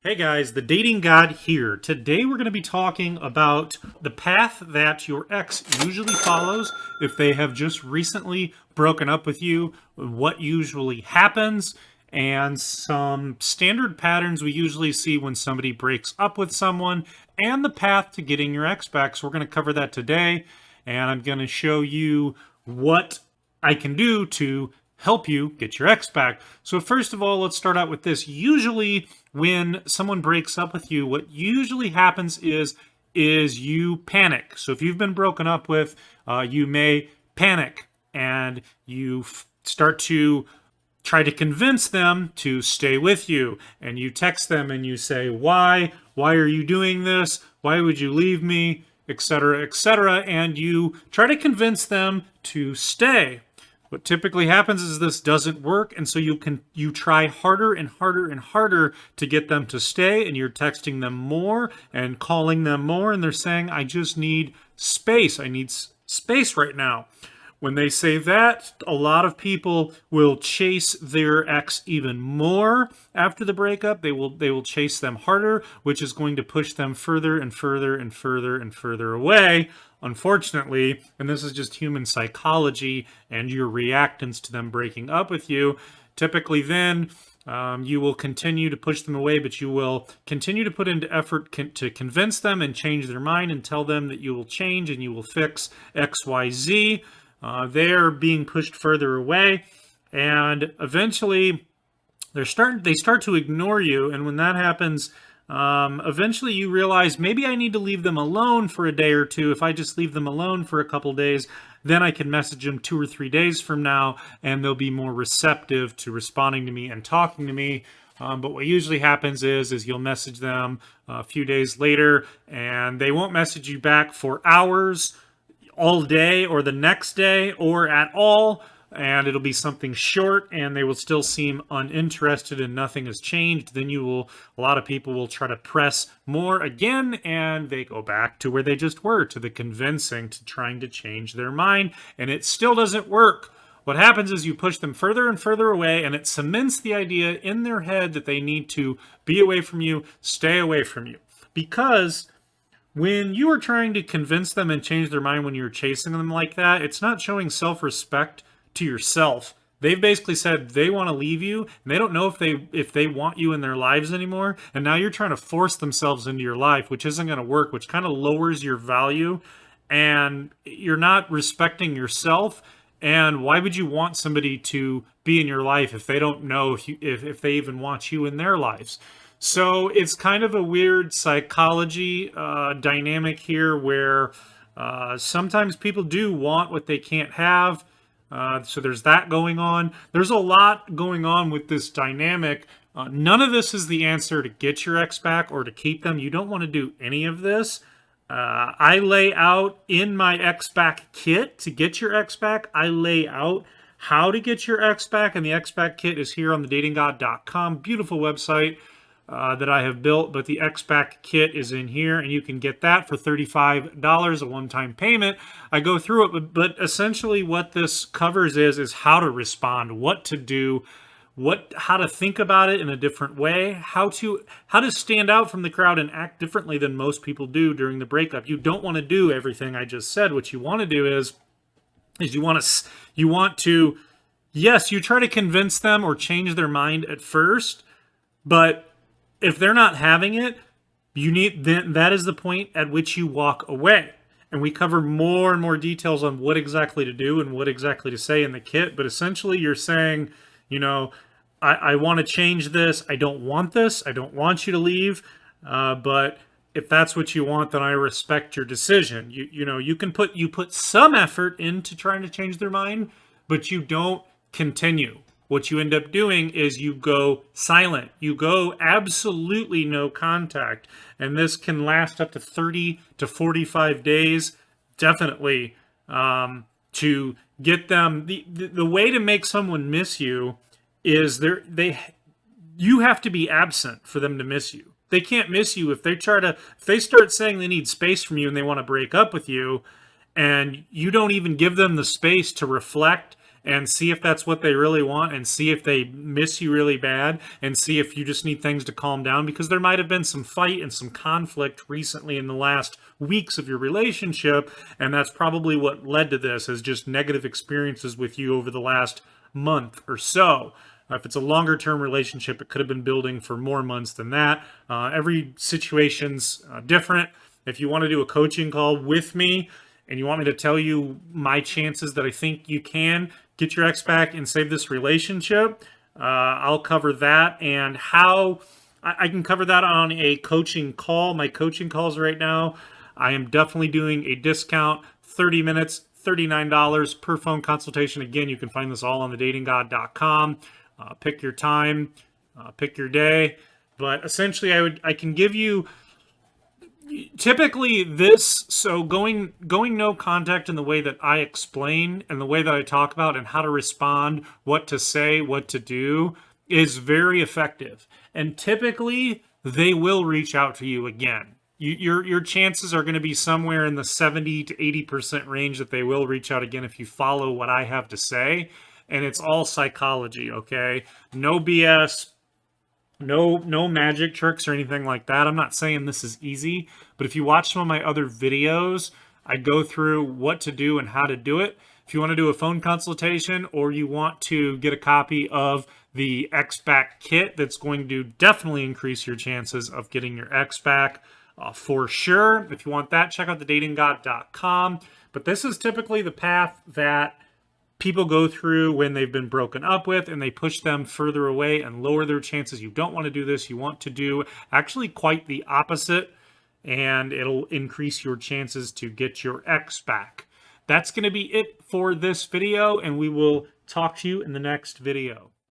Hey guys, the Dating God here. Today we're going to be talking about the path that your ex usually follows if they have just recently broken up with you, what usually happens, and some standard patterns we usually see when somebody breaks up with someone, and the path to getting your ex back. So we're going to cover that today, and I'm going to show you what I can do to help you get your ex back. So first of all, let's start out with this. Usually when someone breaks up with you, what usually happens is you panic. So if you've been broken up with, you may panic and you start to try to convince them to stay with you, and you text them and you say, why are you doing this, why would you leave me, etc., etc., and you try to convince them to stay. What typically happens is this doesn't work, and so you try harder and harder and harder to get them to stay, and you're texting them more and calling them more, and they're saying, I just need space. I need space right now. When they say that, a lot of people will chase their ex even more after the breakup. They will chase them harder, which is going to push them further and further and further and further away, unfortunately. And this is just human psychology and your reactance to them breaking up with you. Typically then, you will continue to push them away, but you will continue to put into effort to convince them and change their mind and tell them that you will change and you will fix X, Y, Z. They're being pushed further away, and eventually they start to ignore you. And when that happens, eventually you realize, maybe I need to leave them alone for a day or two. If I just leave them alone for a couple days, then I can message them 2 or 3 days from now, and they'll be more receptive to responding to me and talking to me. But what usually happens is you'll message them a few days later, and they won't message you back for hours, all day, or the next day, or at all, and it'll be something short, and they will still seem uninterested and nothing has changed. Then a lot of people will try to press more again, and they go back to where they just were, to the convincing, to trying to change their mind, and it still doesn't work. What happens is you push them further and further away, and it cements the idea in their head that they need to be away from you, stay away from you. Because when you are trying to convince them and change their mind when you're chasing them like that, it's not showing self-respect to yourself. They've basically said they want to leave you, and they don't know if they want you in their lives anymore, and now you're trying to force themselves into your life, which isn't going to work, which kind of lowers your value, and you're not respecting yourself. And why would you want somebody to be in your life if they don't know if they even want you in their lives? So it's kind of a weird psychology dynamic here, where sometimes people do want what they can't have. So there's that going on. There's a lot going on with this dynamic. None of this is the answer to get your ex back or to keep them. You don't want to do any of this. I lay out in my ex back kit to get your ex back. I lay out how to get your ex back, and the ex back kit is here on thedatinggod.com. Beautiful website that I have built, but the X-Back kit is in here, and you can get that for $35, a one-time payment. I go through it, but essentially what this covers is how to respond, what to do, how to think about it in a different way, how to stand out from the crowd and act differently than most people do during the breakup. You don't want to do everything I just said. What you want to do is you want to, yes, you try to convince them or change their mind at first, but if they're not having it, that is the point at which you walk away. And we cover more and more details on what exactly to do and what exactly to say in the kit. But essentially you're saying, I want to change this. I don't want this. I don't want you to leave. But if that's what you want, then I respect your decision. You put some effort into trying to change their mind, but you don't continue. What you end up doing is you go silent. You go absolutely no contact. And this can last up to 30 to 45 days, definitely, to get them. The way to make someone miss you is you have to be absent for them to miss you. They can't miss you if they start saying they need space from you and they want to break up with you, and you don't even give them the space to reflect and see if that's what they really want, and see if they miss you really bad, and see if you just need things to calm down, because there might have been some fight and some conflict recently in the last weeks of your relationship, and that's probably what led to this, is just negative experiences with you over the last month or so. If it's a longer term relationship, it could have been building for more months than that. Every situation's different. If you want to do a coaching call with me and you want me to tell you my chances that I think you can get your ex back and save this relationship, I'll cover that, and how I can cover that on a coaching call. My coaching calls right now, I am definitely doing a discount, 30 minutes, $39 per phone consultation. Again, you can find this all on thedatinggod.com. Pick your time, pick your day. But essentially, I can give you typically this. So going no contact in the way that I explain and the way that I talk about and how to respond, what to say, what to do, is very effective. And typically, they will reach out to you again. Your chances are going to be somewhere in the 70 to 80% range that they will reach out again if you follow what I have to say. And it's all psychology, okay? No BS, no magic tricks or anything like that. I'm not saying this is easy, but if you watch some of my other videos, I go through what to do and how to do it. If you want to do a phone consultation, or you want to get a copy of the X Back kit, that's going to definitely increase your chances of getting your ex back, for sure. If you want that, check out thedatinggod.com. But this is typically the path that people go through when they've been broken up with, and they push them further away and lower their chances. You don't want to do this. You want to do actually quite the opposite, and it'll increase your chances to get your ex back. That's going to be it for this video, and we will talk to you in the next video.